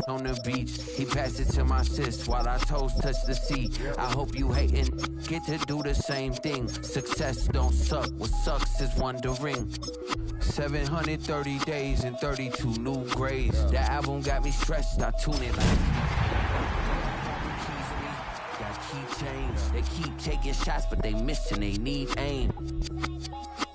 On the beach, he passed it to my sis while our toes touch the sea. I hope you hatin', get to do the same thing. Success don't suck, what sucks is wondering. 730 days and 32 new grades. That album got me stressed, I tune in like got keychains. They keep taking shots, but they missing, they need aim.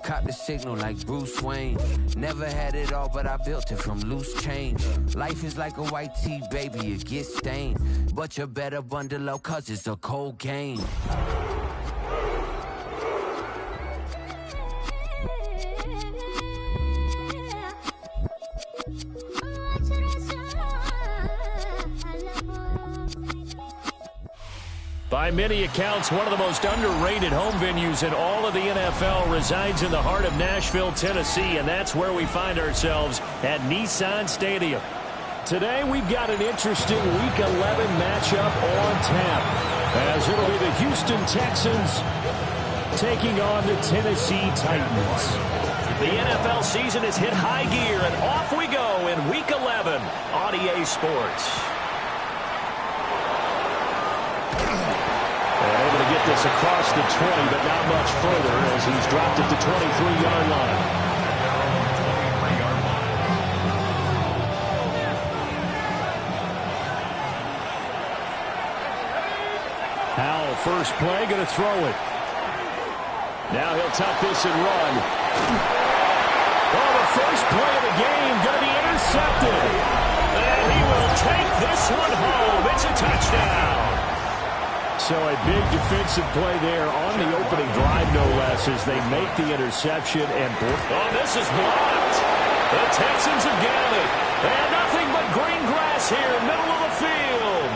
Cop the signal like Bruce Wayne. Never had it all, but I built it from loose change. Life is like a white tee, baby, it gets stained. But you better bundle up, cause it's a cold game. By many accounts, one of the most underrated home venues in all of the NFL resides in the heart of Nashville, Tennessee, and that's where we find ourselves at Nissan Stadium. Today, we've got an interesting Week 11 matchup on tap, as it'll be the Houston Texans taking on the Tennessee Titans. The NFL season has hit high gear, and off we go in Week 11 on EA Sports. Able to get this across the 20, but not much further as he's dropped it to 23-yard line. Howell, first play, going to throw it. Now he'll tuck this and run. Oh, the first play of the game going to be intercepted. And he will take this one home. It's a touchdown. So a big defensive play there on the opening drive, no less, as they make the interception. And oh, this is blocked. The Texans have got it. And nothing but green grass here, middle of the field.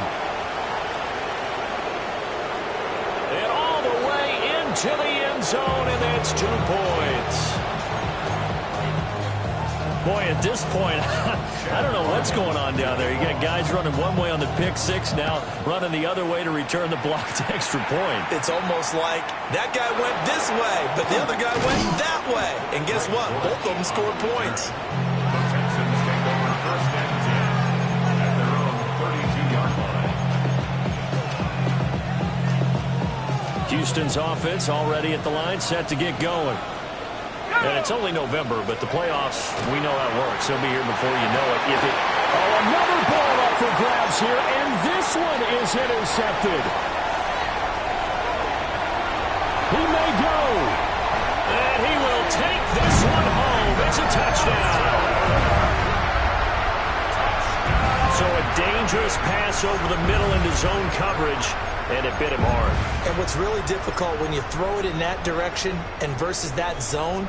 And all the way into the end zone, and that's 2 points. Boy, at this point, I don't know what's going on down there. You got guys running one way on the pick six, now running the other way to return the blocked extra point. It's almost like that guy went this way, but the other guy went that way. And guess what? Both of them scored points. Texans take over first and 10 at their own 32-yard line. Houston's offense already at the line, set to get going. And it's only November, but the playoffs, we know how it works. They'll be here before you know it. Another ball up for grabs here, and this one is intercepted. He may go. And he will take this one home. It's a touchdown. So a dangerous pass over the middle into zone coverage, and it bit him hard. And what's really difficult when you throw it in that direction and versus that zone,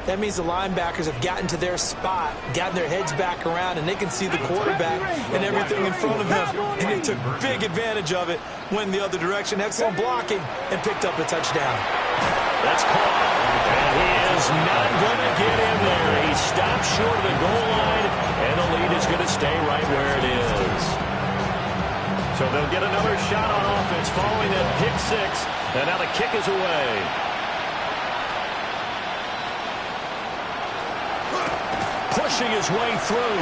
that means the linebackers have gotten to their spot, gotten their heads back around, and they can see the quarterback and everything in front of them. And they took big advantage of it, went the other direction, excellent blocking, and picked up a touchdown. That's caught. And he is not going to get in there. He stopped short of the goal line, and the lead is going to stay right where it is. So they'll get another shot on offense following that pick six, and now the kick is away. Pushing his way through.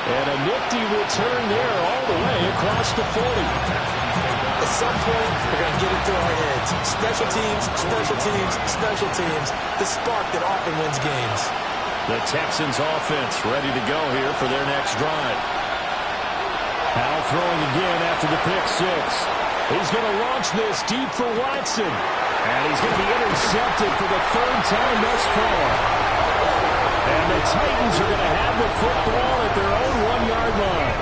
And a nifty return there all the way across the 40. At some point, we're going to get it through our heads. Special teams, special teams, special teams. The spark that often wins games. The Texans offense ready to go here for their next drive. Howell throwing again after the pick six. He's going to launch this deep for Watson. And he's going to be intercepted for the third time thus far. And the Titans are going to have the football at their own 1-yard line.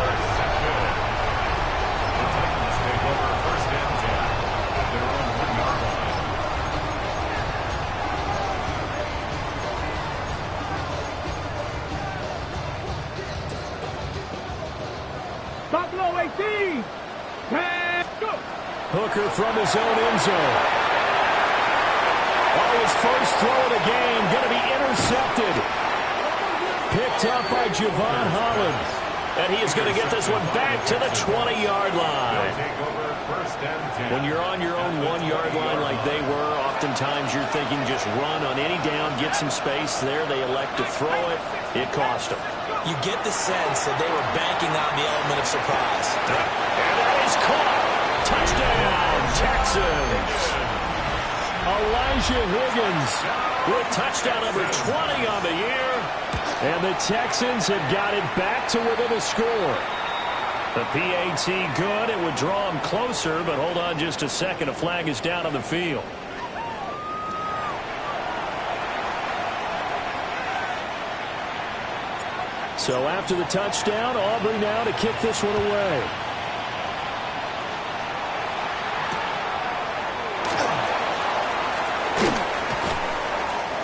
The Titans take over first and 10 at their own 1-yard line. Buffalo 18. Go. Hooker from his own end zone. Oh, his first throw of the game going to be intercepted. Picked up by Javon Holland. And he is going to get this one back to the 20-yard line. When you're on your own 1-yard line like they were, oftentimes you're thinking just run on any down, get some space there. They elect to throw it. It cost them. You get the sense that they were banking on the element of surprise. And that is caught. Touchdown, Texans. Elijah Higgins with touchdown number 20 on the year. And the Texans have got it back to within a score. The PAT good. It would draw them closer, but hold on just a second. A flag is down on the field. So after the touchdown, Aubrey now to kick this one away.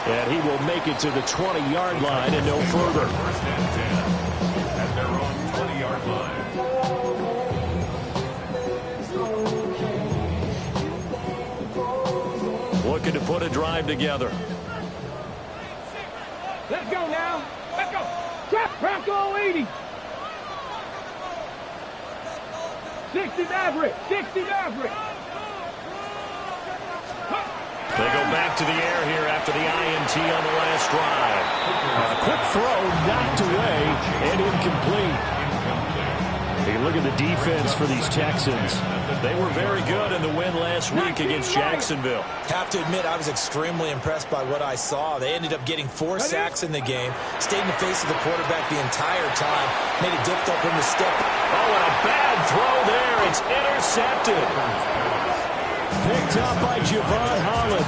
And he will make it to the 20-yard line and no further. First and 10 at their own 20-yard line. Looking to put a drive together. Let's go now. Let's go. Bronco 80. 60 Maverick. 60 Maverick. They go back to the air here after the INT on the last drive. A quick throw knocked away and incomplete. Hey, look at the defense for these Texans. They were very good in the win last week against Jacksonville. Have to admit, I was extremely impressed by what I saw. They ended up getting 4 sacks in the game, stayed in the face of the quarterback the entire time, made it difficult for him to step. Oh, and a bad throw there. It's intercepted. Picked up by Javon Holland.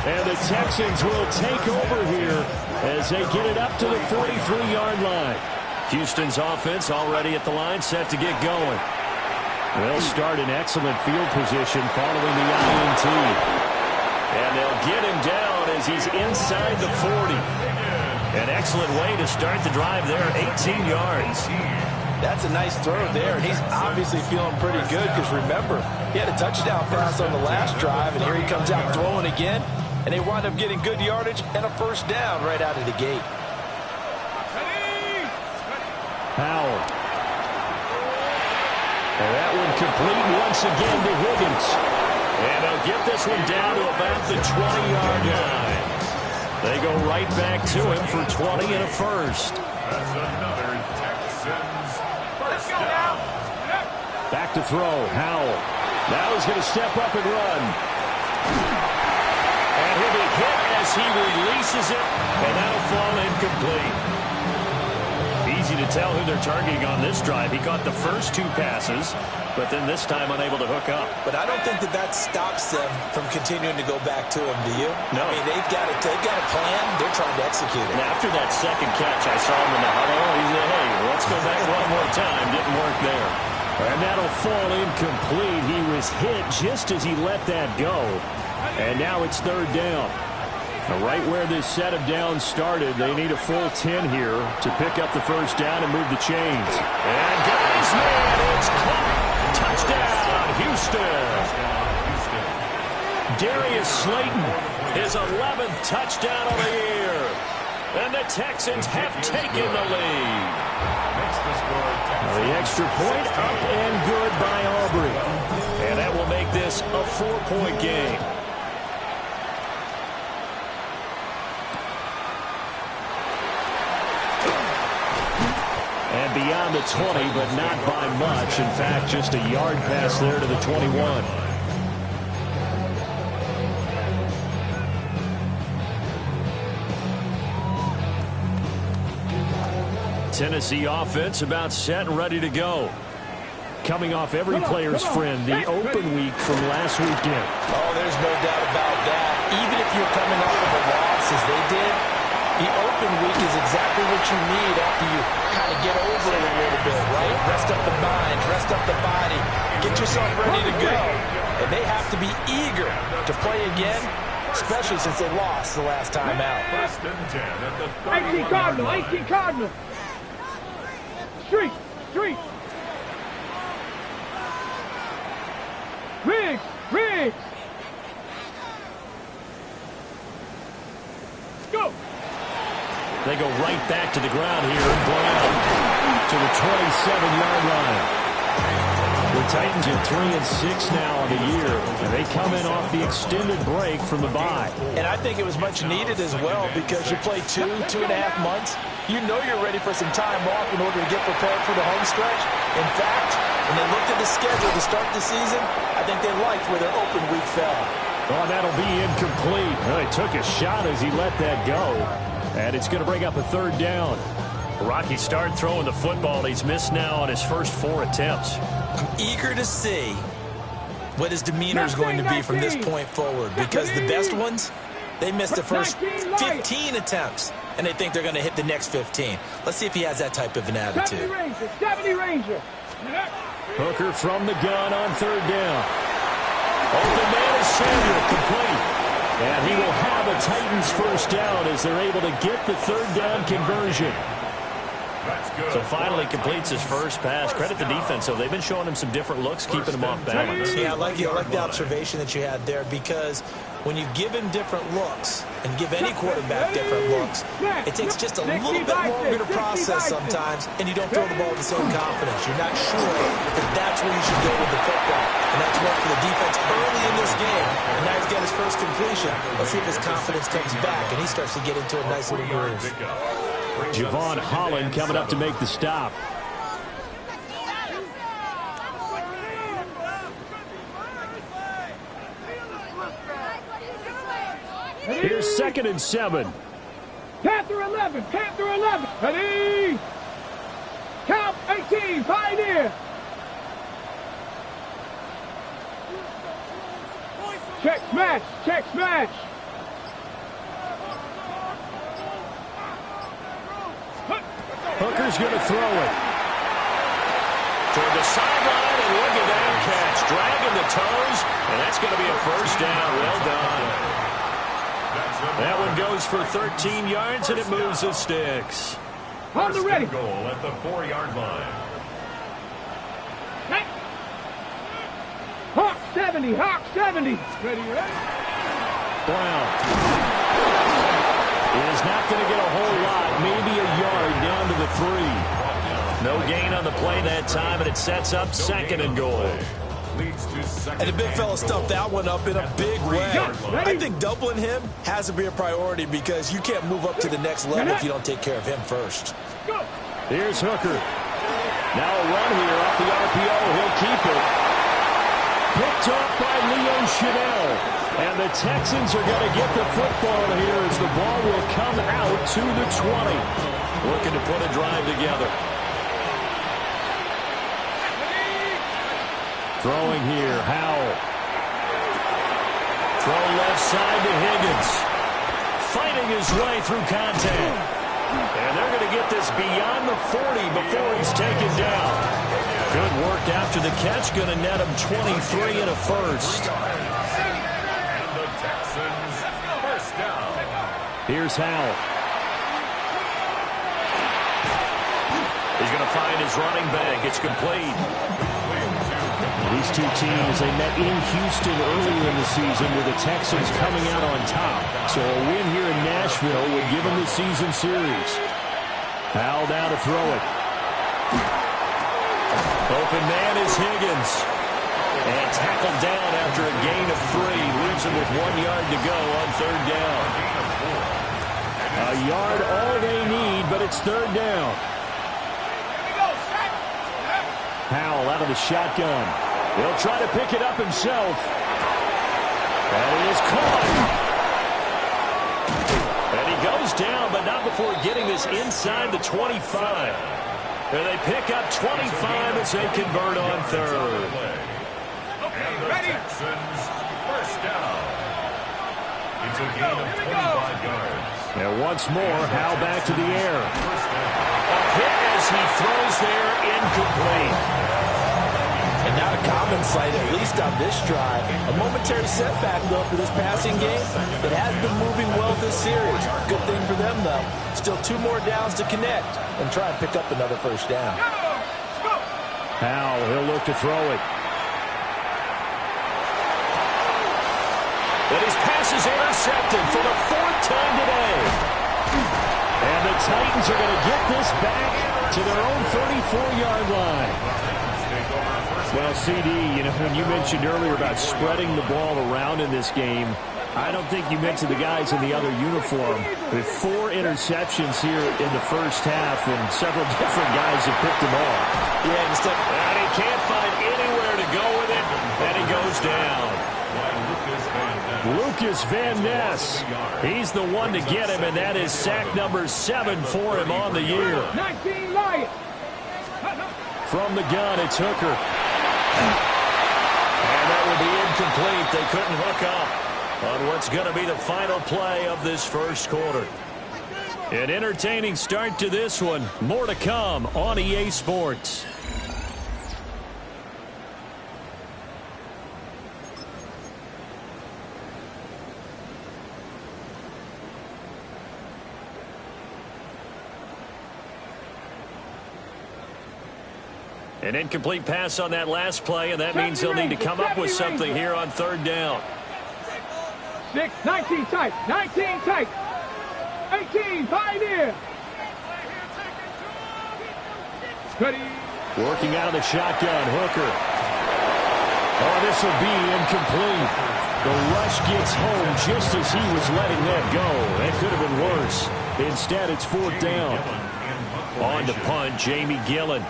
And the Texans will take over here as they get it up to the 43-yard line. Houston's offense already at the line, set to get going. They'll start in excellent field position following the INT. And they'll get him down as he's inside the 40. An excellent way to start the drive there, 18 yards. That's a nice throw there, and he's obviously feeling pretty good because, remember, he had a touchdown pass on the last drive, and here he comes out throwing again, and they wind up getting good yardage and a first down right out of the gate. Powell. And that one complete once again to Higgins. And they'll get this one down to about the 20-yard line. They go right back to him for 20 and a first. That's another Texans first down. Back to throw, Howell. Now he's going to step up and run. And he'll be hit as he releases it, and that'll fall incomplete. Easy to tell who they're targeting on this drive. He caught the first 2 passes, but then this time unable to hook up. But I don't think that stops them from continuing to go back to him, do you? No. I mean, they've got a plan. They're trying to execute it. And after that second catch, I saw him in the huddle. He said, hey, let's go back one more time. Didn't work there. And that'll fall incomplete. He was hit just as he let that go. And now it's third down. Right where this set of downs started, they need a full 10 here to pick up the first down and move the chains. And guys, man, it's caught. Touchdown, Houston. Darius Slayton, his 11th touchdown of the year. And the Texans have taken the lead. The extra point up and good by Aubrey. And that will make this a 4-point game. And beyond the 20, but not by much. In fact, just a yard pass there to the 21. Tennessee offense about set and ready to go. Coming off every player's friend, the open week from last weekend. Oh, there's no doubt about that. Even if you're coming off of a loss as they did, the open week is exactly what you need after you kind of get over it a little bit, right? Rest up the mind, rest up the body, get yourself ready to go. And they have to be eager to play again, especially since they lost the last time out. First and 10 at the 18 Cardinal, 18 Cardinal. Street, street. Riggs, Riggs. Go. They go right back to the ground here, and Brown to the 27-yard line. The Titans are 3-6 now on the year, and they come in off the extended break from the bye. And I think it was much needed as well because you play 2.5 months. You know you're ready for some time off in order to get prepared for the home stretch. In fact, when they looked at the schedule to start the season, I think they liked where their open week fell. Oh, that'll be incomplete. Well, he took a shot as he let that go, and it's going to bring up a third down. Rocky started throwing the football. He's missed now on his first 4 attempts. I'm eager to see what his demeanor is going to be from this point forward because the best ones, they missed the first 15 attempts, and they think they're going to hit the next 15. Let's see if he has that type of an attitude. 70 Ranger. Hooker from the gun on third down. Open man is Samuel, complete. And he will have a Titans first down as they're able to get the third down conversion. So finally completes his first pass. Credit the defense, though. They've been showing him some different looks, keeping him off balance. Yeah, I like the observation that you had there because when you give him different looks and give any quarterback different looks, it takes just a little bit longer to process sometimes, and you don't throw the ball with the same confidence. You're not sure that that's where you should go with the football. And that's worked for the defense early in this game. And now he's got his first completion. Let's see if his confidence comes back and he starts to get into a nice little groove. Javon Holland coming up to make the stop. Here's 2nd and 7. Panther 11. Panther 11. Ready. Count 18. Pioneer. Check smash. Check smash. Hooker's going to throw it. Toward the sideline, and look at that catch. Dragging the toes, and that's going to be a first down. Well done. That one goes for 13 yards, and it moves the sticks. On the ready. Goal at the 4-yard line. Hawk 70. Hawk 70. Ready, ready. Brown is not going to get a whole lot, maybe a yard down to the 3. No gain on the play that time, and it sets up 2nd and goal. And the big fella stuffed that one up in a big way. I think doubling him has to be a priority because you can't move up to the next level if you don't take care of him first. Here's Hooker. Now a run here off the RPO. He'll keep it. Picked up by Leo Chanel. And the Texans are going to get the football here as the ball will come out to the 20. Looking to put a drive together. Throwing here, Howell. Throw left side to Higgins. Fighting his way through contact. And they're going to get this beyond the 40 before he's taken down. Good work after the catch. Going to net him 23 and a first. And the Texans first down. Here's Howell. He's going to find his running back. It's complete. These two teams, they met in Houston earlier in the season with the Texans coming out on top. So a win here in Nashville would give them the season series. Howell down to throw it. Open man is Higgins. And tackled down after a gain of 3. Leaves him with 1 yard to go on third down. A yard all they need, but it's third down. Howell out of the shotgun. He'll try to pick it up himself. And he is caught. And he goes down, but not before getting this inside the 25. And they pick up 25 as they convert on third. And the Texans first down. It's a gain of 25 yards. And once more, Howell back to the air. A hit as he throws there, incomplete. And not a common sight, at least on this drive. A momentary setback, though, for this passing game. It has been moving well this series. Good thing for them, though. Still 2 more downs to connect and try and pick up another first down. Howell, he'll look to throw it. And his pass is intercepted for the 4th time today. And the Titans are going to get this back to their own 34-yard line. Well, CD, when you mentioned earlier about spreading the ball around in this game, I don't think you mentioned the guys in the other uniform. With 4 interceptions here in the first half, and several different guys have picked them off. Yeah, and he can't find anywhere to go with it, and he goes down. Lucas Van Ness, he's the one to get him, and that is sack number 7 for him on the year. 19 Lions. From the gun, it's Hooker. And that will be incomplete. They couldn't hook up on what's going to be the final play of this first quarter. An entertaining start to this one. More to come on EA Sports. An incomplete pass on that last play, and that means they'll need to come up with something here on third down. 19 tight, 19 tight, 18 Pioneer. Working out of the shotgun, Hooker. Oh, this will be incomplete. The rush gets home just as he was letting that go. That could have been worse. Instead, it's fourth down. On to punt, Jamie Gillen.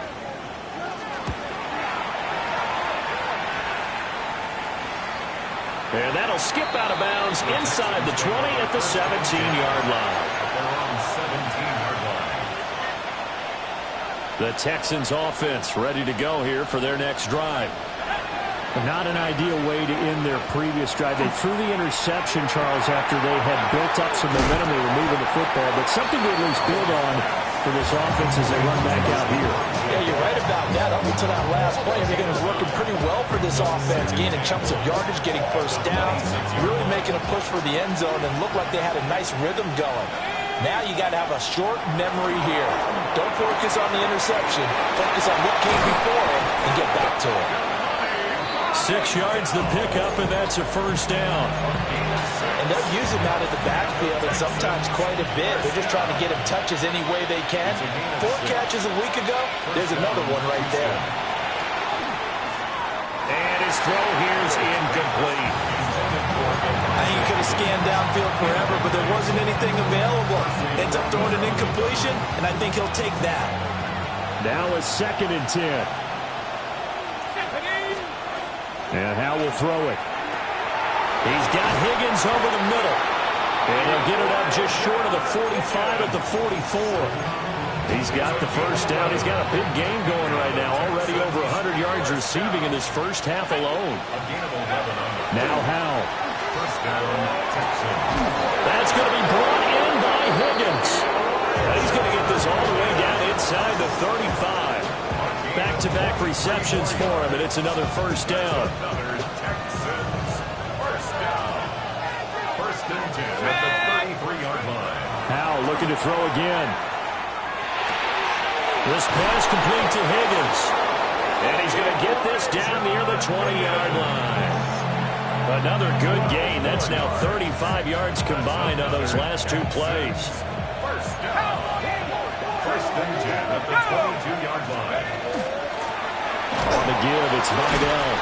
And that'll skip out of bounds inside the 20 at the 17-yard line. The Texans offense ready to go here for their next drive. Not an ideal way to end their previous drive. They threw the interception, Charles, after they had built up some momentum. They were moving the football, but something to at least build on for this offense as they run back out here. Yeah, you're right about that. Up until that last play, everything was working pretty well for this offense, gaining chunks of yardage, getting first downs, really making a push for the end zone, and looked like they had a nice rhythm going. Now you got to have a short memory here. Don't focus on the interception. Focus on what came before it and get back to it. 6 yards the pickup, and that's a first down. And they'll use him out of the backfield, and sometimes quite a bit. They're just trying to get him touches any way they can. 4 catches a week ago, there's another one right there. And his throw here is incomplete. I think he could have scanned downfield forever, but there wasn't anything available. Ends up throwing an incompletion, and I think he'll take that. Now a 2nd and 10. And Howell will throw it. He's got Higgins over the middle. And he'll get it up just short of the 45 at the 44. He's got the first down. He's got a big game going right now. Already over 100 yards receiving in this first half alone. Now Howell. First down, Texans. That's going to be brought in by Higgins. And he's going to get this all the way down inside the 35. Back-to-back receptions for him, and it's another first down. Another Texans first down. First and 10 at the 33-yard line. Howell looking to throw again. This pass complete to Higgins. And he's going to get this down near the 20-yard line. Another good gain. That's now 35 yards combined on those last 2 plays. First down. First and 10 at the 22-yard line. On the give, it's Vidal.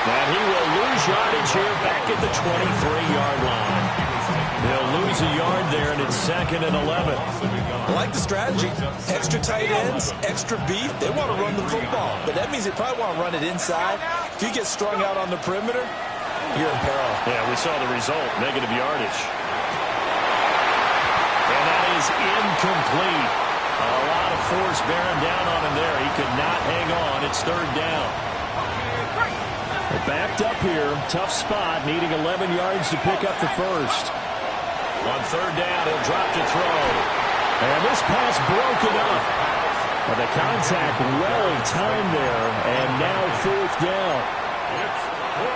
And he will lose yardage here back at the 23-yard line. They'll lose a yard there, and it's 2nd and 11. I like the strategy. Extra tight ends, extra beef. They want to run the football, but that means they probably want to run it inside. If you get strung out on the perimeter, you're in peril. Yeah, we saw the result, negative yardage. And that is incomplete. A lot of force bearing down on him there. He could not hang on. It's 3rd down. They're backed up here. Tough spot, needing 11 yards to pick up the first. On 3rd down, he'll drop to throw. And this pass broken up. But the contact well timed there, and now 4th down.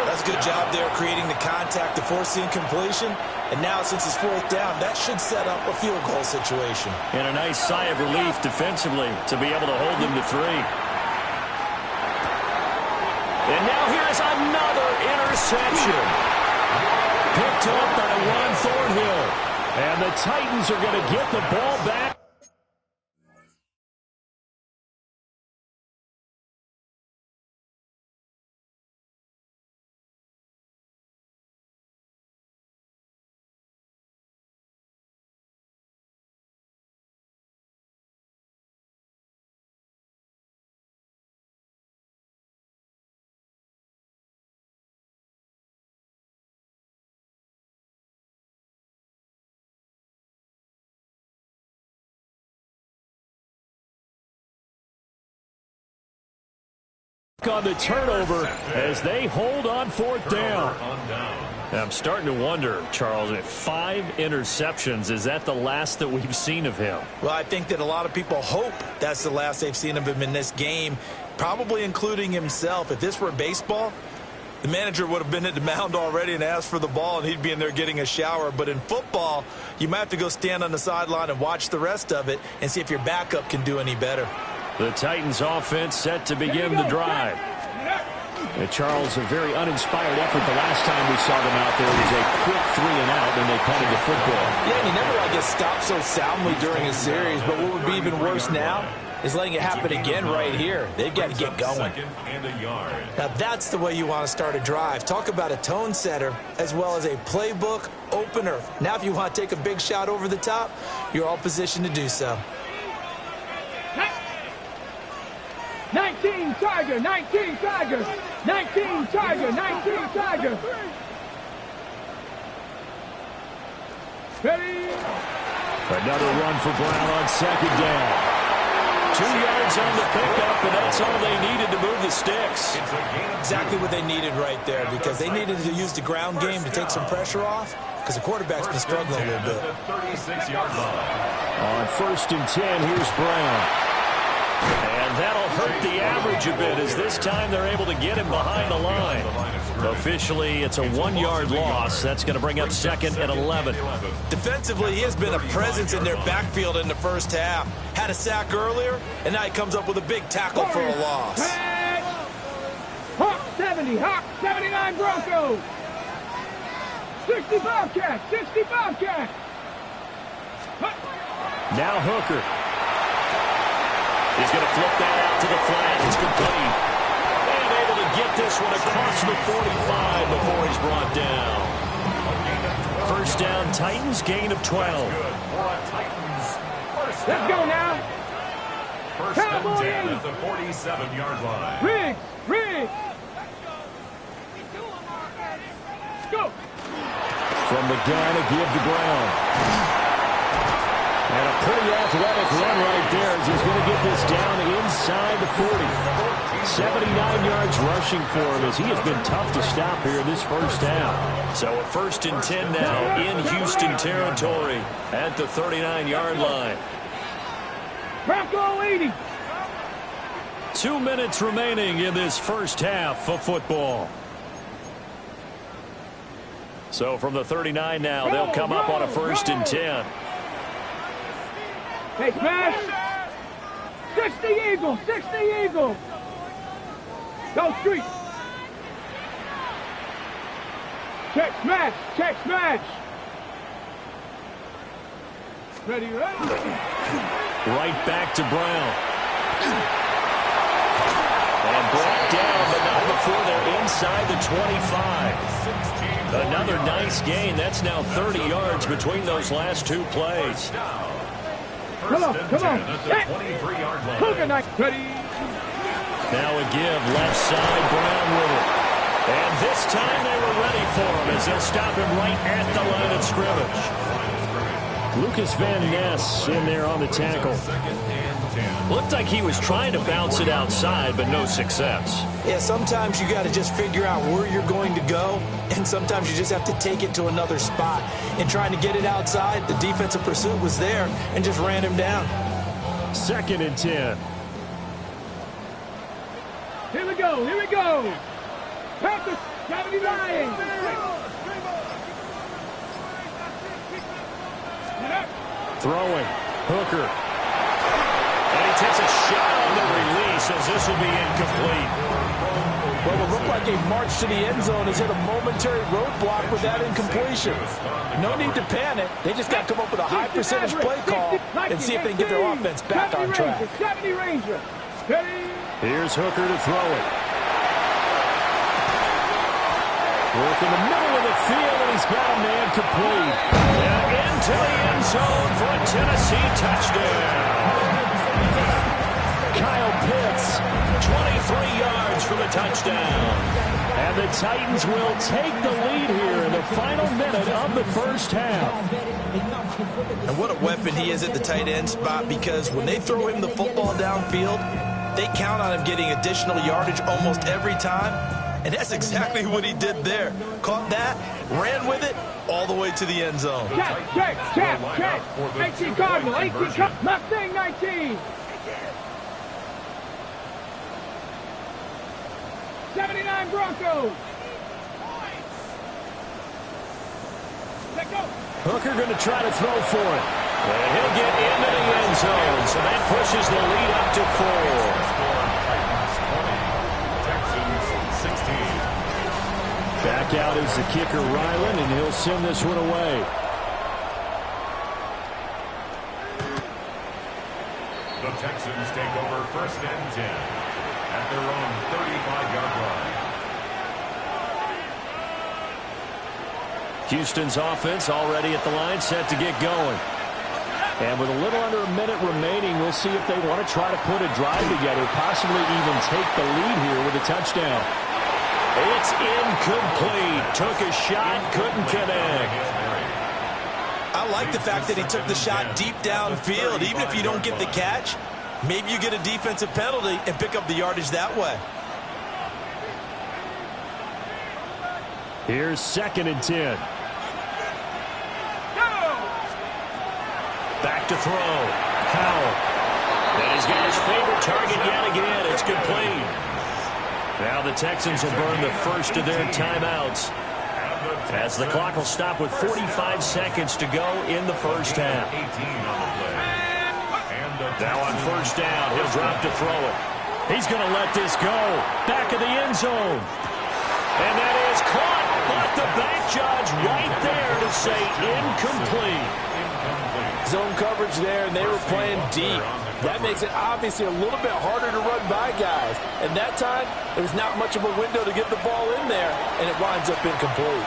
That's a good job there creating the contact to force the incompletion. And now, since it's 4th down, that should set up a field goal situation. And a nice sigh of relief defensively to be able to hold them to 3. And now here's another interception. Picked up by Juan Thornhill. And the Titans are going to get the ball back. on the turnover as they hold on fourth down. I'm starting to wonder, Charles, if 5 interceptions, is that the last that we've seen of him? Well, I think that a lot of people hope that's the last they've seen of him in this game, probably including himself. If this were baseball, the manager would have been at the mound already and asked for the ball, and he'd be in there getting a shower. But in football, you might have to go stand on the sideline and watch the rest of it and see if your backup can do any better. The Titans offense set to begin the drive. And Charles, a very uninspired effort the last time we saw them out there. It was a quick 3-and-out, and they punted the football. Yeah, and he never like gets stopped so soundly during a series. But what would be even worse now is letting it happen again right here. They've got to get going. Now, that's the way you want to start a drive. Talk about a tone setter as well as a playbook opener. Now, if you want to take a big shot over the top, you're all positioned to do so. 19 Tiger, 19 Tiger, 19 Tiger, 19 Tiger. Ready? Another run for Brown on second down. 2 yards on the pickup, and that's all they needed to move the sticks. Exactly what they needed right there, because they needed to use the ground game to take some pressure off, because the quarterback's been struggling a little bit. On 1st and 10, here's Brown. And that'll hurt the average a bit, as this time they're able to get him behind the line. Officially, it's a 1-yard loss. That's going to bring up 2nd and 11. Defensively, he has been a presence in their backfield in the first half. Had a sack earlier, and now he comes up with a big tackle for a loss. Hawk 70, Hawk 79 Broncos. 65 Cats, 65 Cats. Now Hooker. He's going to flip that out to the flat. It's complete. And able to get this one across the 45 before he's brought down. First down, Titans, gain of 12. Let's go now. First and 10 at the 47-yard line. Riggs, Riggs. Go. From the gun, a give to Brown. And a pretty athletic run right there as he's going to get this down inside the 40. 79 yards rushing for him as he has been tough to stop here in this first half. So a 1st and 10 now in Houston territory at the 39-yard line. Bronco 80. 2 minutes remaining in this first half of football. So from the 39 now, they'll come up on a 1st and 10. Hey, smash. 60 Eagles, 60 Eagles. Go street. Check smash, check smash. Ready, ready. Right back to Brown. And brought down, but not before they're inside the 25. Another nice gain. That's now 30 yards between those last 2 plays. Come on, come on. Hooker night. Ready. Now a give, left side, Brown with it. And this time they were ready for him as they'll stop him right at the line of scrimmage. Lucas Van Ness in there on the tackle. Looked like he was trying to bounce it outside, but no success. Yeah, sometimes you got to just figure out where you're going to go, and sometimes you just have to take it to another spot. And trying to get it outside, the defensive pursuit was there and just ran him down. 2nd and 10. Here we go, here we go. Panthers, 79. Throwing, Hooker. And he takes a shot on the release as this will be incomplete. Well, it looked like a march to the end zone has hit a momentary roadblock with that incompletion. No need to panic. They just got to come up with a high percentage play call and see if they can get their offense back on track. 70 Ranger. Here's Hooker to throw it. Work in the middle of the field, and he's got a man complete. And into the end zone for a Tennessee touchdown. Kyle Pitts, 23 yards for the touchdown. And the Titans will take the lead here in the final minute of the first half. And what a weapon he is at the tight end spot, because when they throw him the football downfield, They count on him getting additional yardage almost every time, and that's exactly what he did there. Caught that, ran with it, all the way to the end zone. Check. 18 Cardinal, 18 Cardinal, Mustang 19. 79 Broncos. Let go. Hooker going to try to throw for it. And he'll get into the end zone, so that pushes the lead up to 4. Texans 16. Back out is the kicker, Ryland, and he'll send this one away. The Texans take over 1st and 10 at their own 35-yard line. Houston's offense already at the line, set to get going. And with a little under a minute remaining, we'll see if they want to try to put a drive together, possibly even take the lead here with a touchdown. It's incomplete. Took a shot, couldn't connect. I like the fact that he took the shot deep downfield. Even if you don't get the catch, maybe you get a defensive penalty and pick up the yardage that way. Here's 2nd and 10. Back to throw. Howell. And he's got his favorite target yet again. It's complete. Now the Texans will burn the first of their timeouts, as the clock will stop with 45 seconds to go in the first half. Now on 1st down, he'll drop to throw it. He's going to let this go. Back of the end zone. And that is caught. But the back judge right there to say incomplete. Zone coverage there, and they were playing deep. That makes it obviously a little bit harder to run by guys. And that time, there's not much of a window to get the ball in there, and it winds up incomplete.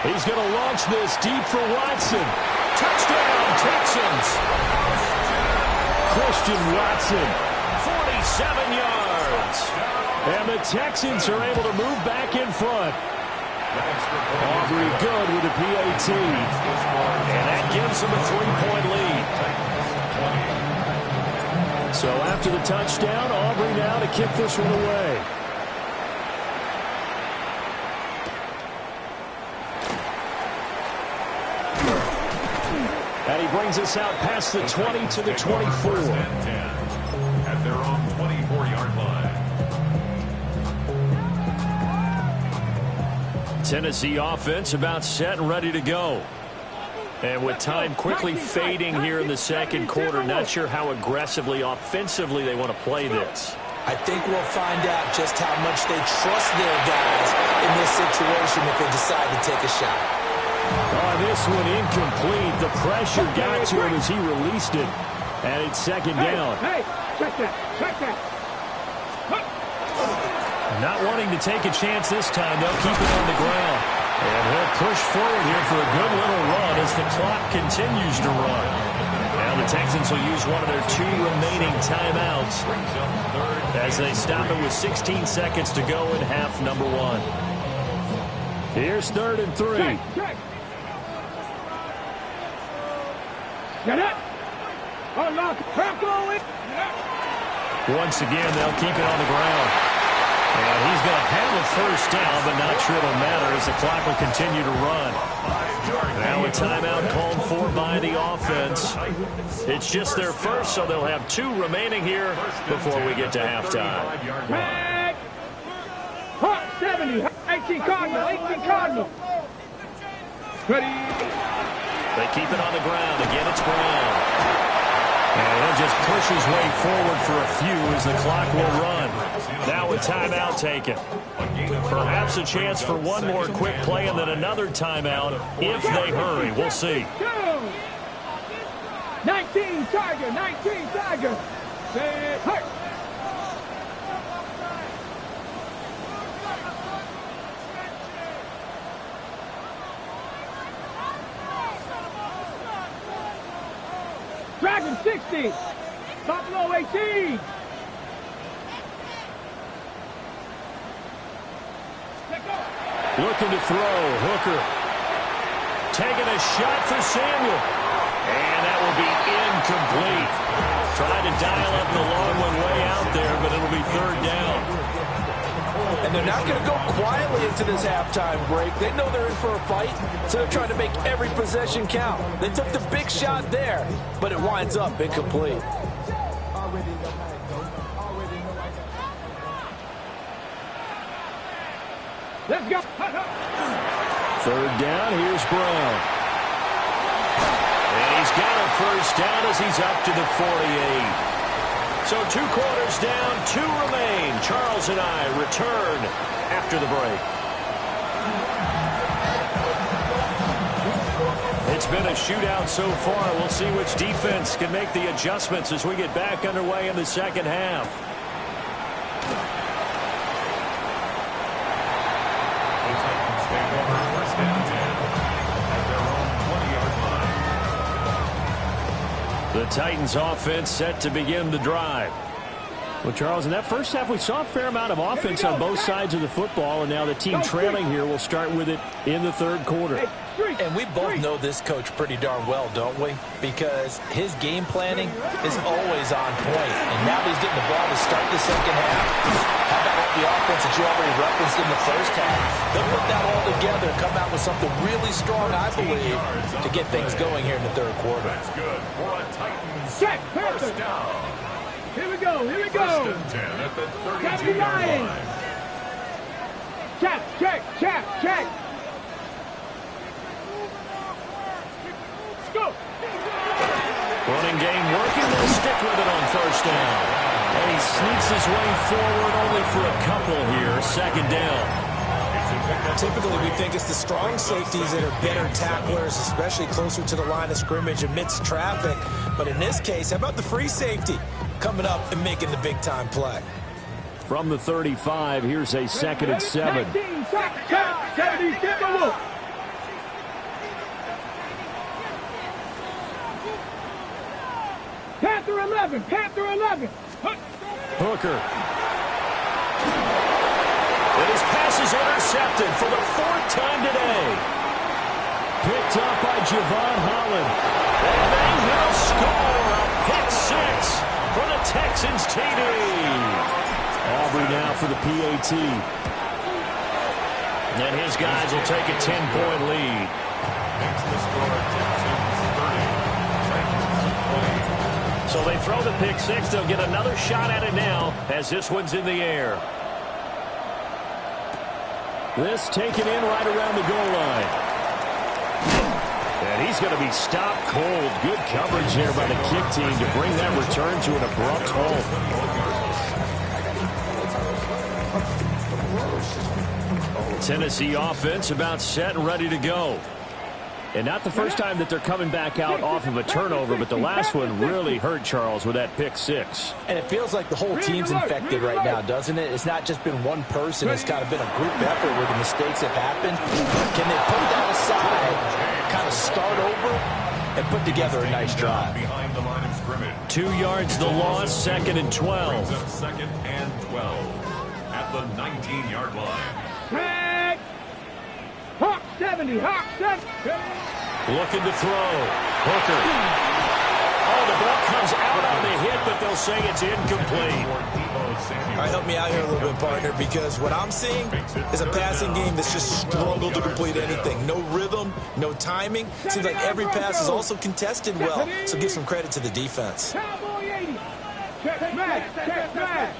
He's going to launch this deep for Watson. Touchdown, Texans. Christian Watson, 47 yards. And the Texans are able to move back in front. Aubrey good with a PAT. And that gives them a 3-point lead. So after the touchdown, Aubrey now to kick this one away. And he brings us out past the 20 to the 24. At their own 24-yard line. Tennessee offense about set and ready to go. And with time quickly fading here in the second quarter, not sure how aggressively, offensively they want to play this. I think we'll find out just how much they trust their guys in this situation if they decide to take a shot. Oh, this one incomplete. The pressure got to him as he released it. And it's 2nd down. Hey, check that. Not wanting to take a chance this time, they'll keep it on the ground. And he'll push forward here for a good little run as the clock continues to run. Now the Texans will use one of their 2 remaining timeouts as they stop it with 16 seconds to go in half number 1. Here's 3rd and 3. Check. Get it. Unlock. Once again, they'll keep it on the ground. And he's going to have a 1st down, but not sure it'll matter as the clock will continue to run. Now a timeout called for by the offense. It's just their first, so they'll have 2 remaining here before we get to halftime. 70. 18 Cardinal. Ready. They keep it on the ground. Again, it's Brown. And he'll just push his way forward for a few as the clock will run. Now a timeout taken. Perhaps a chance for one more quick play and then another timeout if they hurry. We'll see. 19 Tiger. Hurt. Dragon 60. Buffalo 18. Looking to throw. Hooker. Taking a shot for Samuel. And that will be incomplete. Trying to dial up the long one way out there, but it'll be third down. And they're not going to go quietly into this halftime break. They know they're in for a fight, so they're trying to make every possession count. They took the big shot there, but it winds up incomplete. Let's go. Third down, here's Brown. And he's got a first down as he's up to the 48. So 2 quarters down, 2 remain. Charles and I return after the break. It's been a shootout so far. We'll see which defense can make the adjustments as we get back underway in the second half. The Titans offense set to begin the drive. Well, Charles, in that first half, we saw a fair amount of offense on both sides of the football, and now the team trailing here will start with it in the third quarter. And we both know this coach pretty darn well, don't we? Because his game planning is always on point. And now that he's getting the ball to start the second half, how about all the offense that you already referenced in the first half? They'll put that all together and come out with something really strong, I believe, to get things going here in the third quarter. That's good for a Titans Check, first down. Here we go. Here we go. First and 10 at the 32-yard line. Check. Go. Running game working. They'll stick with it on first down. And he sneaks his way forward only for a couple here. Second down. Typically, we think it's the strong safeties that are better tacklers, especially closer to the line of scrimmage amidst traffic. But in this case, how about the free safety coming up and making the big-time play? From the 35, here's a 2nd and 7. Panther 11. Hooker. And his pass is intercepted for the 4th time today. Picked up by Javon Holland. And they will score a pick 6 for the Texans TD. Aubrey now for the PAT. And his guys will take a 10-point lead. Makes the score Texans 30. Titans 20. So they throw the pick 6. They'll get another shot at it now as this one's in the air. This taken in right around the goal line. And he's going to be stopped cold. Good coverage there by the kick team to bring that return to an abrupt halt. Tennessee offense about set and ready to go. And not the first time that they're coming back out off of a turnover, but the last one really hurt Charles with that pick 6. And it feels like the whole team's infected right now, doesn't it? It's not just been one person. It's kind of been a group effort where the mistakes have happened. Can they put that aside, kind of start over, and put together a nice drive? Behind the line of scrimmage. 2 yards the loss, 2nd and 12. Brings up 2nd and 12 at the 19-yard line. Tag. Hawk 70. Looking to throw. Hooker. Oh, the ball comes out on the hit, but they'll say it's incomplete. All right, help me out here a little bit, partner, because what I'm seeing is a passing game that's just struggled to complete anything. No rhythm, no timing. Seems like every pass is also contested well, so give some credit to the defense. Cowboy 80. Check smash.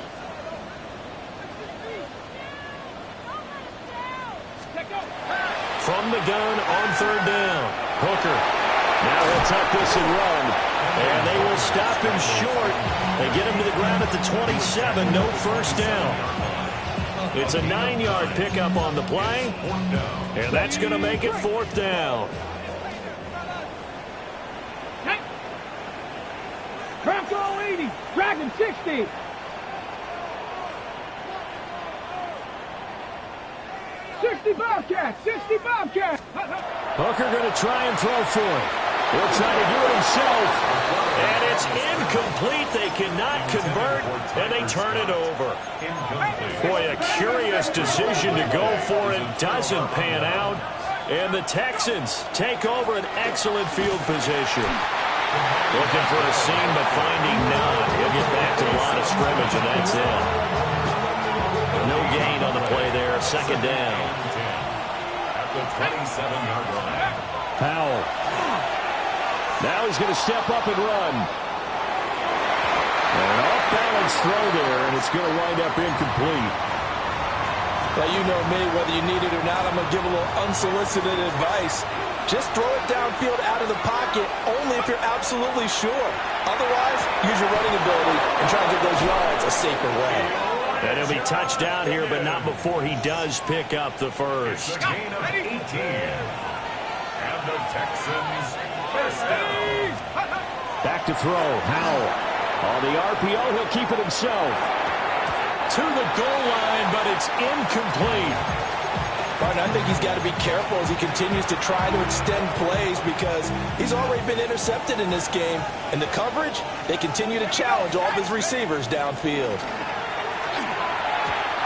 From the gun on 3rd down. Hooker. Now he'll tuck this and run. And they will stop him short. They get him to the ground at the 27. No first down. It's a 9-yard pickup on the play. And that's going to make it 4th down. Bronco 80. Dragon 60. Bobcat. Hooker going to try and throw for it. He'll try to do it himself. And it's incomplete. They cannot convert, and they turn it over. Boy, a curious decision to go for it. Doesn't pan out. And the Texans take over an excellent field position. Looking for a seam, but finding none. He'll get back to the line of scrimmage, and that's it. No gain on the play there. Second down. At the 27-yard line. Powell. Now he's going to step up and run. And an off-balance throw there, and it's going to wind up incomplete. Now, you know me, whether you need it or not, I'm going to give a little unsolicited advice. Just throw it downfield out of the pocket only if you're absolutely sure. Otherwise, use your running ability and try and get those yards a safer way. And he'll be touched down here, but not before he does pick up the first. It's a gain of 18. And the Texans first down. Back to throw. Howell. On the RPO, he'll keep it himself. To the goal line, but it's incomplete. Martin, I think he's got to be careful as he continues to try to extend plays because he's already been intercepted in this game. And the coverage, they continue to challenge all of his receivers downfield.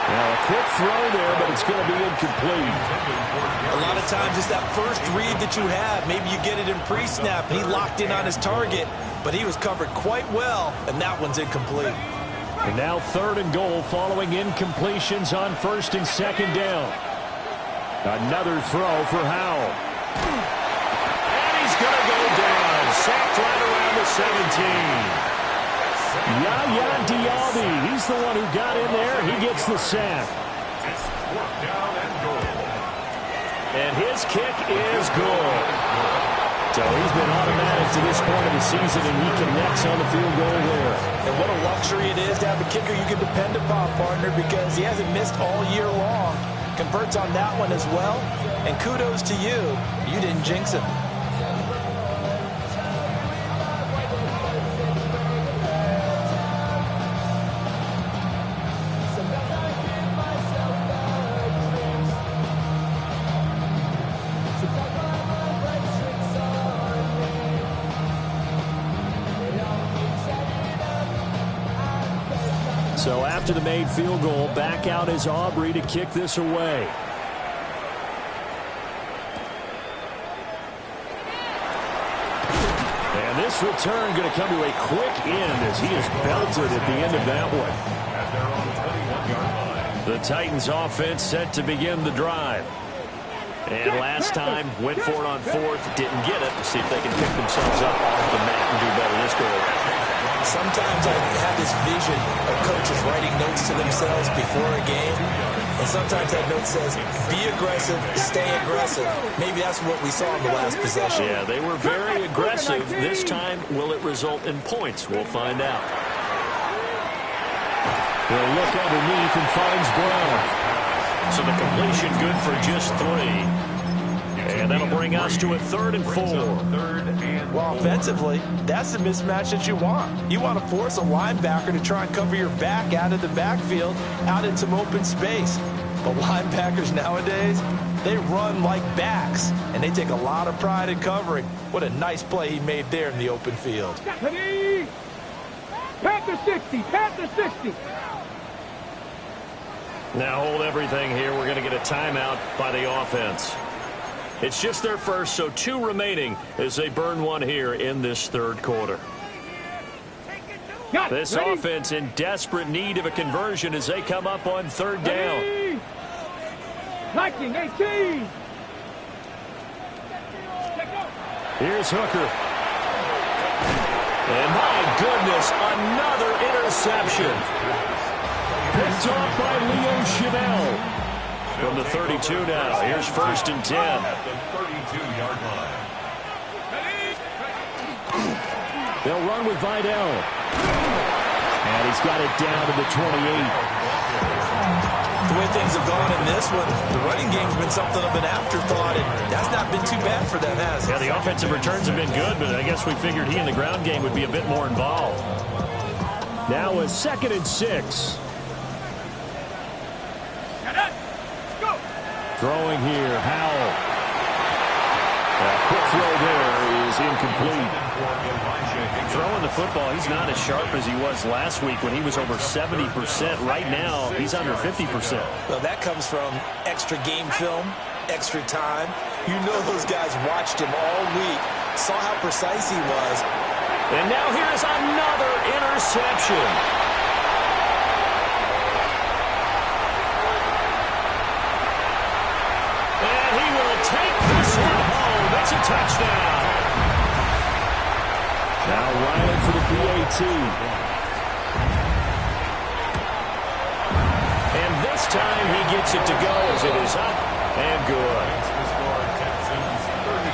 Well, a quick throw there, but it's going to be incomplete. A lot of times it's that first read that you have. Maybe you get it in pre-snap. He locked in on his target, but he was covered quite well, and that one's incomplete. And now 3rd and goal following incompletions on 1st and 2nd down. Another throw for Howell. And he's going to go down. Sacked right around the 17. Yaya Diaby, he's the one who got in there. He gets the sack. It's 4th down and goal. And his kick is good. So he's been automatic to this point of the season, and he connects on the field goal there. And what a luxury it is to have a kicker you can depend upon, partner, because he hasn't missed all year long. Converts on that one as well. And kudos to you. You didn't jinx him. So after the made field goal, back out is Aubrey to kick this away. And this return going to come to a quick end as he is belted at the end of that one. At their own 21-yard line. The Titans offense set to begin the drive. And last time, went for it on 4th, didn't get it. See if they can pick themselves up off the mat and do better this go around. Sometimes I have this vision of coaches writing notes to themselves before a game, and sometimes that note says, be aggressive, stay aggressive. Maybe that's what we saw in the last possession. Yeah, they were very aggressive. This time, will it result in points? We'll find out. He'll look underneath and finds Brown. So the completion good for just 3. And that'll bring us to a 3rd and 4. Well, offensively, that's the mismatch that you want. You want to force a linebacker to try and cover your back out of the backfield, out in some open space. But linebackers nowadays, they run like backs, and they take a lot of pride in covering. What a nice play he made there in the open field. Panther 60, Panther 60. Now hold everything here. We're going to get a timeout by the offense. It's just their first, so 2 remaining as they burn one here in this 3rd quarter. This offense in desperate need of a conversion as they come up on 3rd down. 19-18. Here's Hooker. And my goodness, another interception. Picked off by Leo Chanel. From the 32 now. Here's 1st and 10. At the 32-yard line. They'll run with Vidal. And he's got it down to the 28. The way things have gone in this one, the running game's been something of an afterthought, and that's not been too bad for them, has it? Yeah, the offensive returns have been good, but I guess we figured he in the ground game would be a bit more involved. Now a 2nd and 6. Throwing here, Howell. A quick throw there is incomplete. Throwing the football, he's not as sharp as he was last week when he was over 70%. Right now, he's under 50%. Well, that comes from extra game film, extra time. You know those guys watched him all week, saw how precise he was, And now here's another interception. And he will take this one home. It's a touchdown. Now Ryan for the PAT. And this time he gets it to go as it is up and good. Texans 33,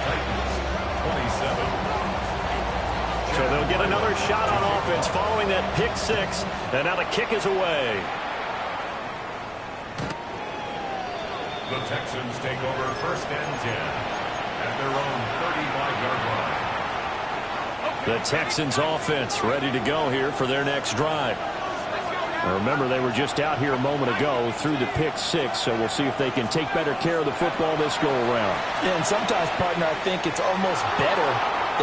Titans 27. So they'll get another shot on offense following that pick six. And now the kick is away. The Texans take over 1st and 10 at their own 35-yard line. The Texans offense ready to go here for their next drive. Now remember, they were just out here a moment ago through the pick six, so we'll see if they can take better care of the football this go-around. Yeah, and sometimes, partner, I think it's almost better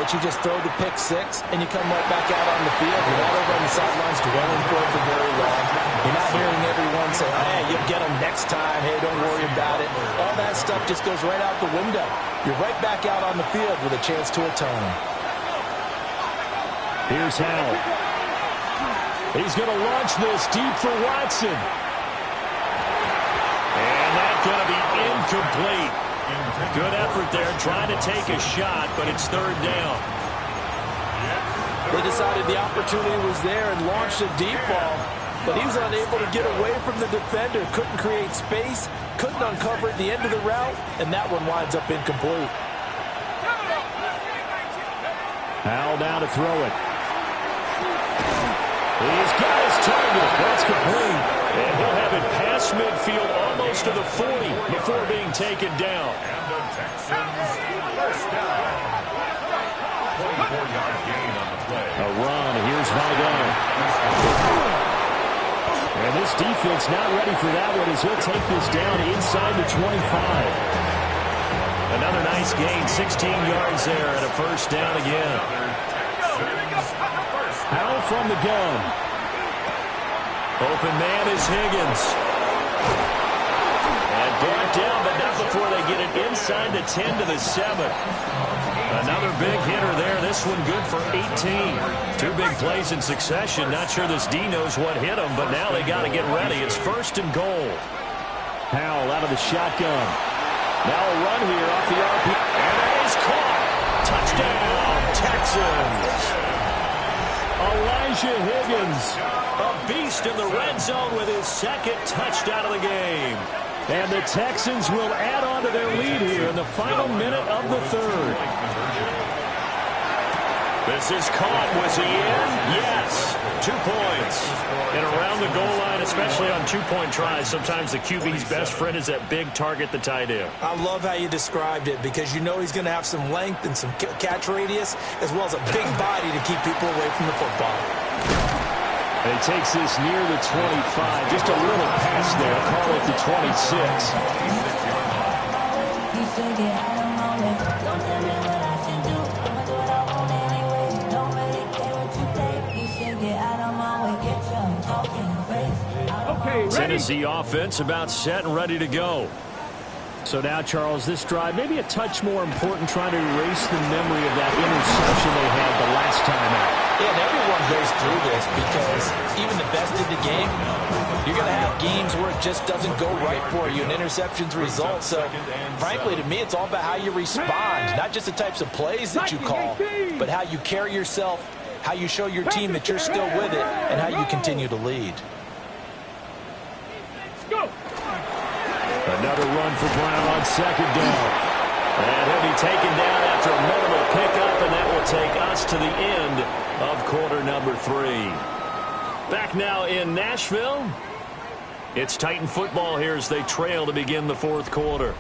that you just throw the pick six and you come right back out on the field. You're not over on the sidelines dwelling for it for very long. You're not hearing everyone say, hey, you'll get them next time. Hey, don't worry about it. All that stuff just goes right out the window. You're right back out on the field with a chance to atone. Here's Howell. He's going to launch this deep for Watson. And that's going to be incomplete. Good effort there trying to take a shot, but it's 3rd down. They decided the opportunity was there and launched a deep ball, but he was unable to get away from the defender. Couldn't create space, couldn't uncover at the end of the route, and that one winds up incomplete. Howell now to throw it. He's got his target. That's complete. And he'll have it past midfield almost to the 40 before being taken down. And the Texans 1st down. 24-yard gain on the play. A run. Here's Vaughn. And this defense not ready for that one as he'll take this down inside the 25. Another nice gain. 16 yards there and a 1st down again. Howell from the gun. Open man is Higgins. And brought down, but not before they get it inside the 10 to the 7. Another big hitter there. This one good for 18. 2 big plays in succession. Not sure this D knows what hit him, but now they got to get ready. It's 1st and goal. Howell out of the shotgun. Now a run here off the RP. And it is caught. Touchdown, Texans. Elijah Higgins, a beast in the red zone with his 2nd touchdown of the game. And the Texans will add on to their lead here in the final minute of the 3rd. This is caught. Was he in? Yes. 2 points. And around the goal line, especially on 2-point tries, sometimes the QB's best friend is that big target, the tight end. I love how you described it because you know he's going to have some length and some catch radius as well as a big body to keep people away from the football. And he takes this near the 25. Just a little pass there. Call it the 26. Tennessee offense about set and ready to go. So now, Charles, this drive maybe a touch more important, trying to erase the memory of that interception they had the last time out. Yeah, and everyone goes through this because even the best in the game, you're going to have games where it just doesn't go right for you and interceptions result. So, frankly, to me, it's all about how you respond, not just the types of plays that you call, but how you carry yourself, how you show your team that you're still with it, and how you continue to lead. Another run for Brown on 2nd down. And he'll be taken down after a minimal pickup, and that will take us to the end of quarter number 3. Back now in Nashville. It's Titan football here as they trail to begin the 4th quarter.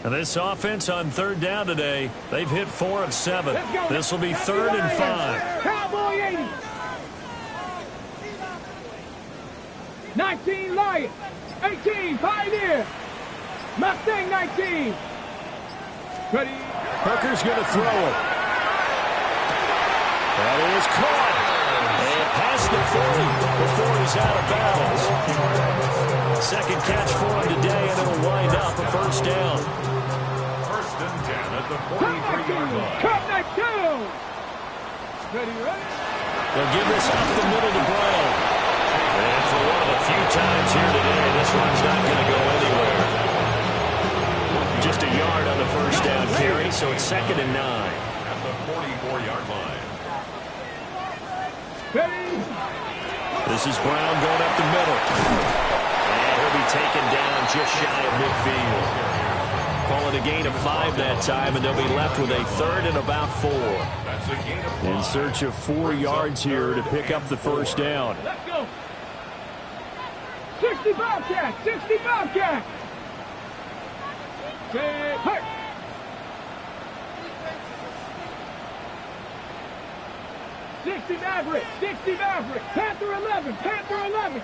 And this offense on 3rd down today, they've hit 4 of 7. This will be 3rd and 5. Cowboy 80. 19 Lions. 18 Pioneer. Mustang 19. Ready. Hooker's going to throw it. That is caught. And past the 40 before he's out of bounds. Second catch for him today, and it'll wind up a first down. First and 10 at the 43-yard line. Cut that down. Ready, ready. They'll give this up the middle to Brown. And for one of the few times here today, this one's not going to go anywhere. Just a yard on the first down carry, so it's 2nd and 9. At the 44-yard line. Ready. This is Brown going up the middle. And he'll be taken down just shy of midfield. Call it a gain of 5 that time, and they'll be left with a 3rd and about 4. That's a gain of 5. In search of 4 yards here to pick up the first down. Let's go. 60 Bobcat. 60 Bobcat. Say, hey. Maverick, 60 Maverick, Panther 11, Panther 11.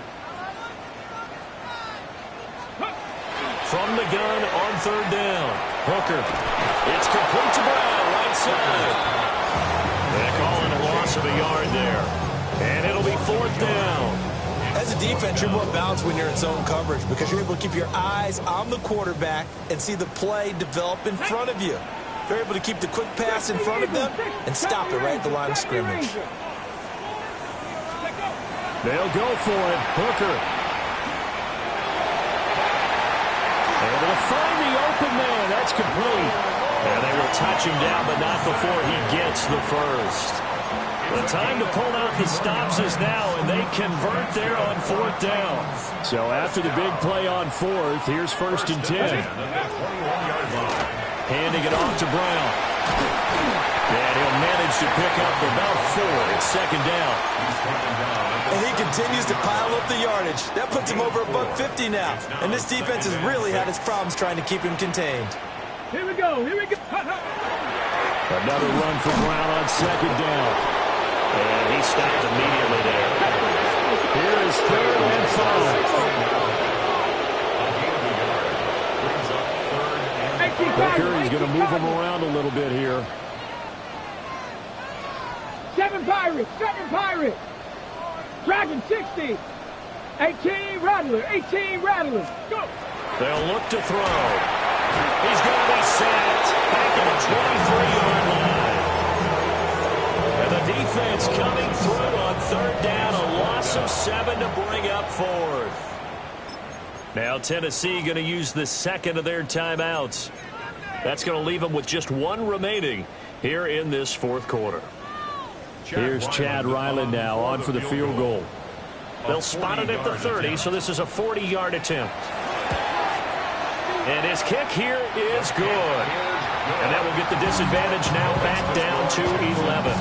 From the gun on 3rd down. Hooker. It's complete to Brown, right side. They're calling a loss of a yard there. And it'll be 4th down. As a defense, you're more balanced when you're in zone coverage because you're able to keep your eyes on the quarterback and see the play develop in front of you. They're able to keep the quick pass in front of them and stop it right at the line of scrimmage. They'll go for it. Hooker. Able to find the open man. That's complete. And they will touch him down, but not before he gets the first. The time to pull out the stops is now, and they convert there on 4th down. So after the big play on 4th, here's 1st and 10. Handing it off to Brown. And he'll manage to pick up about 4. It's 2nd down. And he continues to pile up the yardage. That puts him over $150 now. And this defense has really had its problems trying to keep him contained. Here we go, here we go. Another run for Brown on 2nd down. And he stopped immediately there. Here is 3rd and 5. Hooker, he's going to move him around a little bit here. 7 Pirates, 7 Pirates. Dragon 60. 18 Rattler, 18 Rattler. Go. They'll look to throw. He's going to be sacked back at the 23-yard line. And the defense coming through on 3rd down. A loss of 7 to bring up 4th. Now Tennessee going to use the 2nd of their timeouts. That's going to leave them with just 1 remaining here in this 4th quarter. Here's Chad Ryland now on for the field goal. They'll spot it at the 30, so this is a 40-yard attempt. And his kick here is good. And that will get the disadvantage now back down to 11.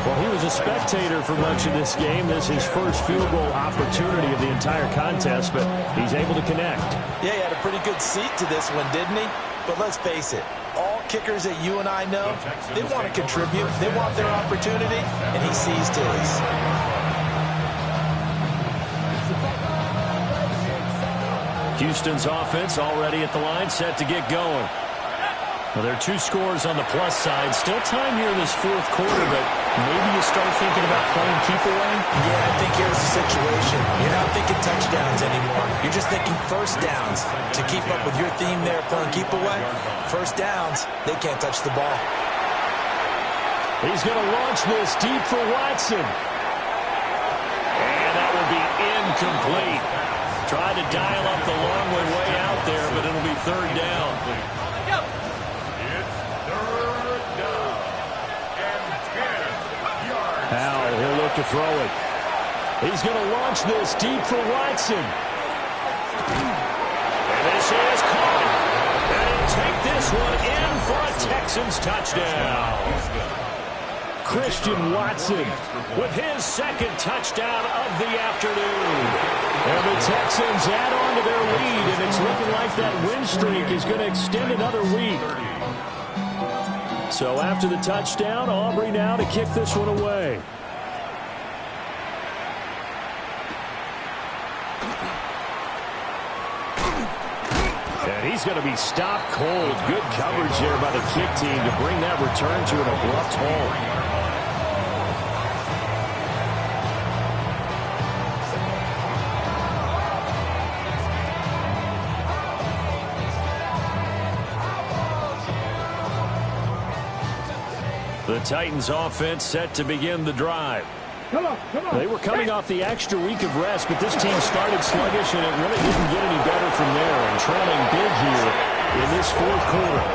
Well, he was a spectator for much of this game. This is his first field goal opportunity of the entire contest, but he's able to connect. Yeah, he had a pretty good seat to this one, didn't he? But let's face it, all kickers that you and I know, they want to contribute. They want their opportunity, and he seized his. Houston's offense already at the line, set to get going. Well, there are 2 scores on the plus side. Still time here in this 4th quarter, but maybe you start thinking about playing keep away? Yeah, I think here's the situation. You're not thinking touchdowns anymore. You're just thinking first downs. To keep up with your theme there, playing keep away, first downs, they can't touch the ball. He's going to launch this deep for Watson. And that will be incomplete. Tried to dial up the long way out there, but it'll be 3rd down. Howell, he'll look to throw it. He's going to launch this deep for Watson. And this is caught. And he'll take this one in for a Texans touchdown. Christian Watson with his 2nd touchdown of the afternoon. And the Texans add on to their lead, and it's looking like that win streak is going to extend another week. So after the touchdown, Aubrey now to kick this one away. And He's going to be stopped cold. Good coverage there by the kick team to bring that return to an abrupt halt. The Titans offense set to begin the drive. Come on. They were coming off the extra week of rest, but this team started sluggish, and it really didn't get any better from there. And trailing big here in this fourth quarter.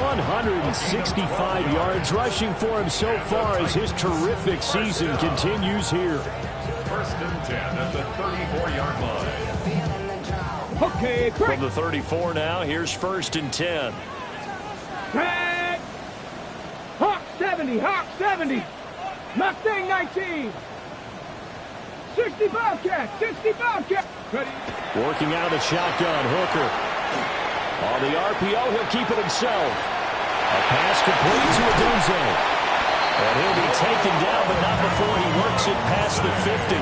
165 yards rushing for him so far as his terrific season continues here. First and 10 at the 34-yard line. Okay, quick. From the 34 now, here's first and 10. Red. Hawk 70. Mustang 19. 65 cat. Ready. Working out of the shotgun, Hooker. On the RPO, he'll keep it himself. A pass complete to Adunze. And he'll be taken down, but not before he works it past the 50.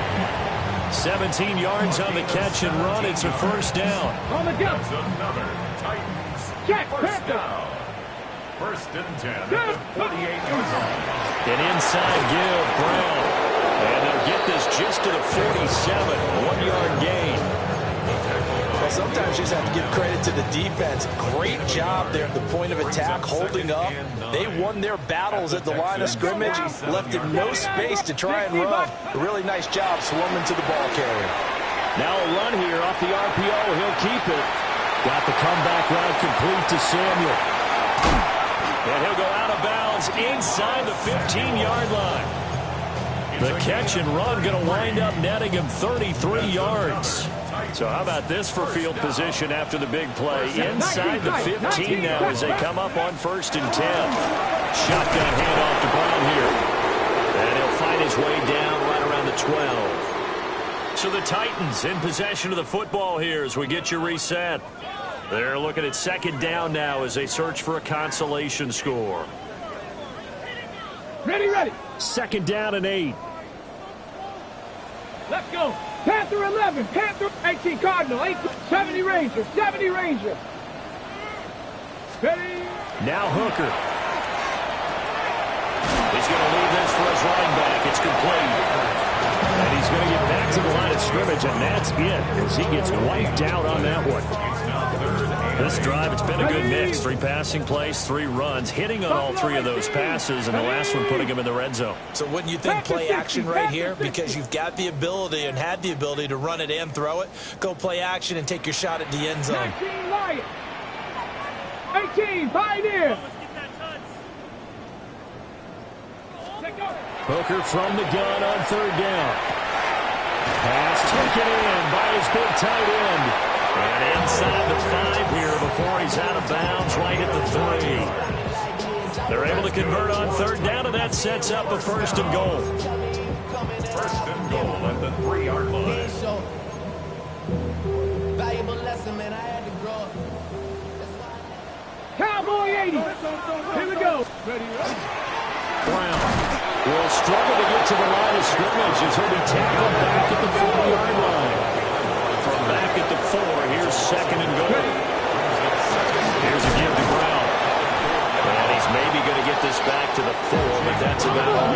17 yards on the catch and run. It's a first down. On the go. That's another Titans Check. first down. First and 10 at the 48-yard line. An inside give, Brown. And they'll get this just to the 47. 1-yard gain. Well, sometimes you just have to give credit to the defense. Great job there at the point of attack, holding up. They won their battles at the line of scrimmage, left him no space to try and run. A really nice job swarming to the ball carrier. Now a run here off the RPO. He'll keep it. Got the comeback route complete to Samuel. And he'll go out of bounds inside the 15-yard line. The catch and run going to wind up netting him 33 yards. So how about this for field position after the big play? Inside the 15 now as they come up on first and 10. Shotgun handoff to Brown here. And he'll find his way down right around the 12. So the Titans in possession of the football here as we get you reset. They're looking at second down now as they search for a consolation score. Ready. Second down and 8. Let's go. Panther 11. Panther 18 Cardinal. 70 Ranger. Ready. Now Hooker. He's going to leave this for his running back. It's complete. And he's going to get back to the line of scrimmage, and that's it as he gets wiped out on that one. This drive, it's been a good mix. 3 passing plays, 3 runs, hitting on all 3 of those passes, and the last one putting him in the red zone. So wouldn't you think play action right here? Because you've got the ability and had the ability to run it and throw it. Go play action and take your shot at the end zone. 19 Lion. 18 Pioneer. Hooker from the gun on third down. Pass taken in by his big tight end. And inside the 5 here before he's out of bounds right at the 3. They're able to convert on third down, and that sets up a first and goal. First and goal at the 3-yard line. Valuable lesson, man. I had to grow up. Cowboy 80. Here we go. Ready. Brown will struggle to get to the line of scrimmage as he'll be tackled back at the 4-yard line. From back at the 4, here's second and goal. Here's a give to Brown. And he's maybe going to get this back to the 4, but that's about all.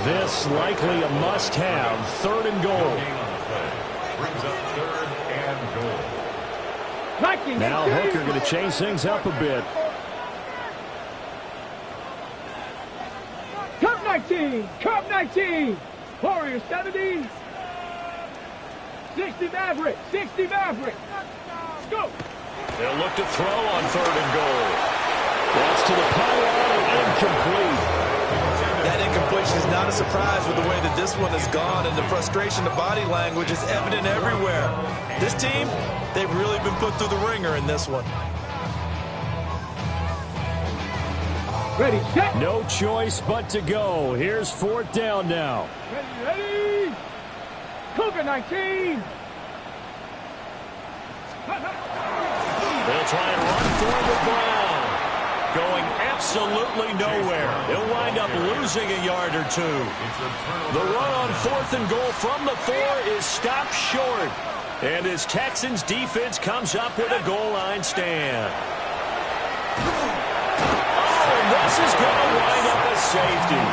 This likely a must-have. Third and goal. Brings up third and goal. Now Hooker going to change things up a bit. Cup 19. Warriors 70. 60 Maverick. Go. They'll look to throw on third and goal. That's to the pylon and incomplete. That incompletion is not a surprise with the way that this one has gone, and the frustration, the body language is evident everywhere. This team, they've really been put through the ringer in this one. Ready, set. No choice but to go. Here's fourth down now. Ready. Cougar 19. They'll try and run for it with Brown. going absolutely nowhere. He'll wind up losing a yard or two. The run on 4th and goal from the 4 is stopped short. And his Texans defense comes up with a goal line stand. Oh, this is going to wind up a safety.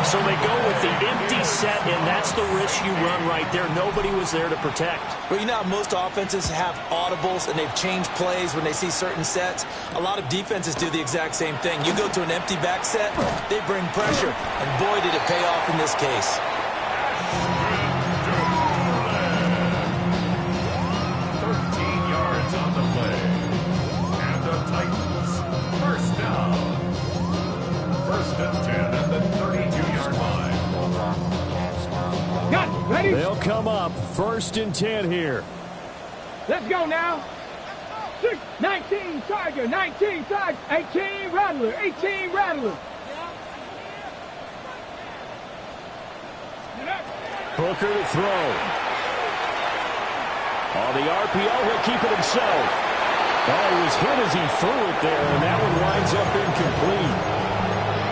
So they go with the empty set, and that's the risk you run right there. Nobody was there to protect. Well, you know how most offenses have audibles, and they've changed plays when they see certain sets? A lot of defenses do the exact same thing. You go to an empty back set, they bring pressure, and boy, did it pay off in this case. 13 yards on the play. And the Titans, first down. 1st and 10 at the 32-yard line. Got it. Ready? They'll come up 1st and 10 here. Let's go now. 19 Tiger, 19 Tiger, 18 Rattler, 18 Rattler. Booker to throw. On the RPO, he'll keep it himself. Oh, he was hit as he threw it there, and that one winds up incomplete.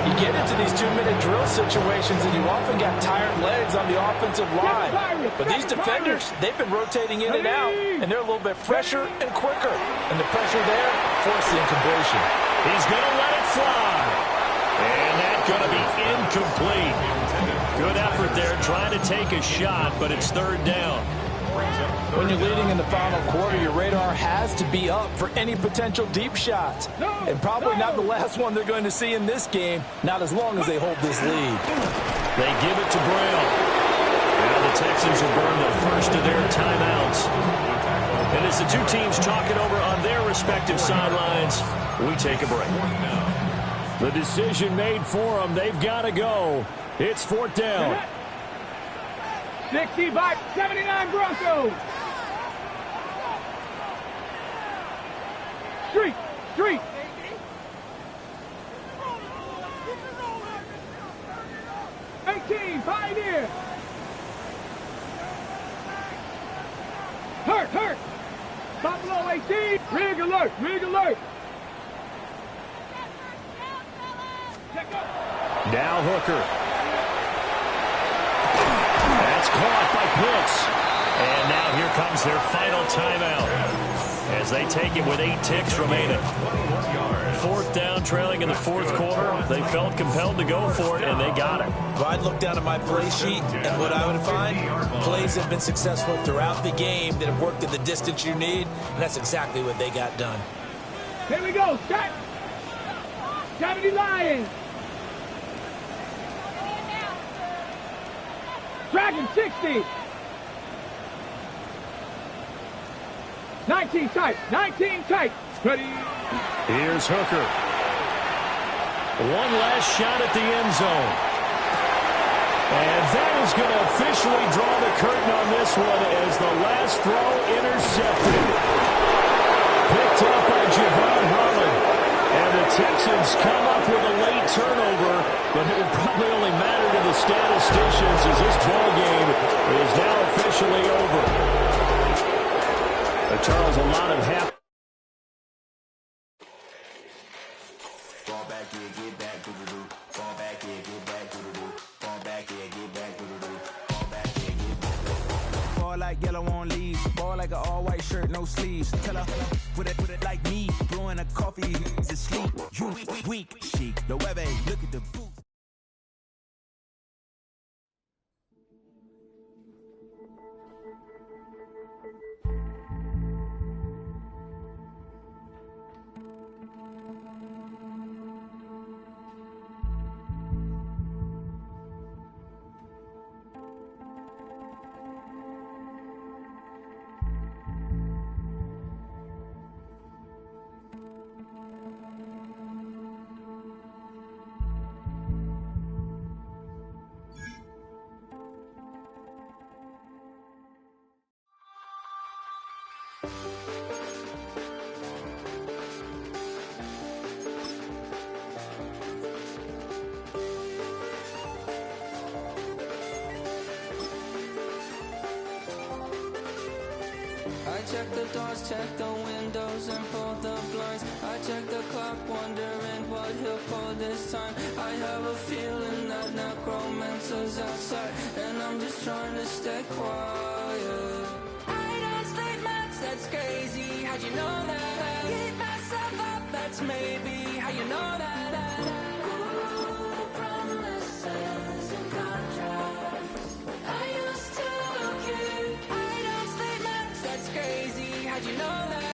You get into these 2-minute drill situations, and you often got tired legs on the offensive line. But these defenders, they've been rotating in and out, and they're a little bit fresher and quicker. And the pressure there forced the incompletion. He's going to let it fly. And that's going to be incomplete. Good effort there trying to take a shot, but it's 3rd down. When you're leading in the final quarter, your radar has to be up for any potential deep shots. And probably not the last one they're going to see in this game, not as long as they hold this lead. They give it to Brown. Now the Texans will burn the first of their timeouts. And as the two teams talk it over on their respective sidelines, we take a break. The decision made for them. They've got to go. It's 4th down. 65, 79 Broncos. Street. 18, Pioneer. Hurt. Buffalo 18. Rig alert. Now Hooker. That's caught by Pitts. And now here comes their final timeout as they take it with 8 ticks remaining. 4th down, trailing in the 4th quarter. They felt compelled to go for it, and they got it. Well, I'd look down at my play sheet, and what I would find, plays have been successful throughout the game that have worked at the distance you need, and that's exactly what they got done. Here we go. Start. 70 Lions. Dragon 60. 19 tight. Ready. Here's Hooker. One last shot at the end zone. And that is going to officially draw the curtain on this one as the last throw intercepted. Picked up by Javon Holland. And the Texans come up with a late turnover, but it will probably only matter to the statisticians as this ball game is now officially over. Charles, a lot of happy. Fall back here, get back, do-do-do. Fall back here, get back, do-do-do. Fall back here, get back, do-do-do. Fall back here, get back. Fall like yellow on leaves. Ball like an all-white shirt, no sleeves. Tell her, put it like me. Blowing a coffee, he's asleep. You weak, chic. The web, look at the boots. I check the doors, check the windows, and pull the blinds. I check the clock, wondering what he'll pull this time. I have a feeling that necromancer's outside, and I'm just trying to stay quiet. I don't sleep much, that's crazy. How'd you know that? Keep myself up, that's maybe how you know that.